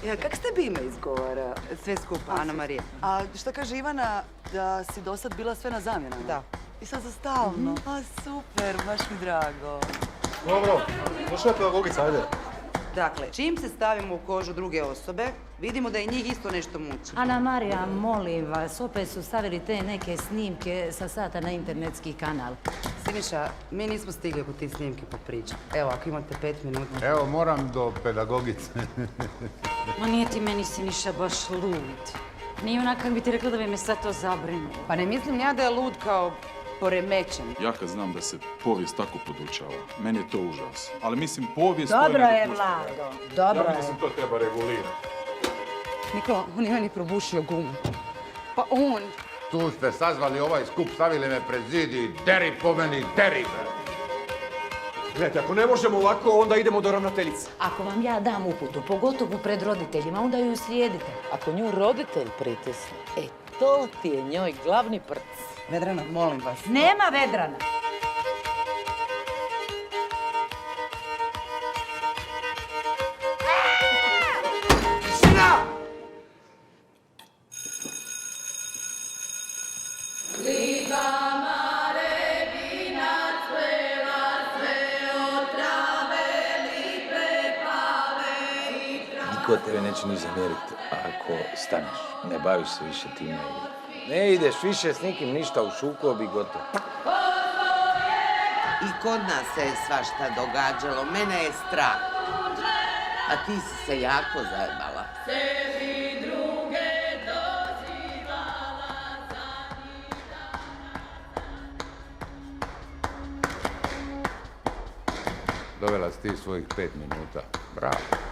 Ja, kak ste bi ime izgovara sve skupa, Ana Marija? A šta kaže Ivana, da si do sad bila sve na zamjenama? Da. I sad za stalno? A super, baš mi drago. Dobro, došla je pedagogica, ajde. Dakle, čim se stavimo u kožu druge osobe, vidimo da i njih isto nešto muči. Ana Marija, molim vas, opet su stavili te neke snimke sa sata na internetski kanal. Siniša, mi nismo stigli oko tih snimki popričati. Evo, ako imate 5 minuta. Evo, moram do pedagogice. Ma nije ti meni, Siniša, baš lud. Nije onak kak bi ti rekla da bi me sad to zabrinulo. Pa ne mislim ja da je lud kao poremećen. Ja kad znam da se povijest tako podučava, meni je to užas. Ali mislim, povijest... Dobro je, Vlado, dobro je. to treba regulirati. Niko, on je meni probušio gumu. Pa on. Tu ste sazvali ovaj skup, stavili me pred zid i deri po meni, deri! Gledajte, ako ne možemo ovako, onda idemo do ravnateljice. Ako vam ja dam uputu, pogotovo pred roditeljima, onda ju slijedite. Ako nju roditelj pritisne, to ti je njoj glavni prc. Vedrana, molim vas. Nema Vedrana. Niko tebe neće ni zamjeriti ako staneš. Ne baviš se više time. Ne ideš više s nikim ništa u sukob i gotovo. I kod nas se je svašta događalo. Mene je strah. A ti si se jako zajebala. Dovela si ti svojih 5 minuta. Bravo.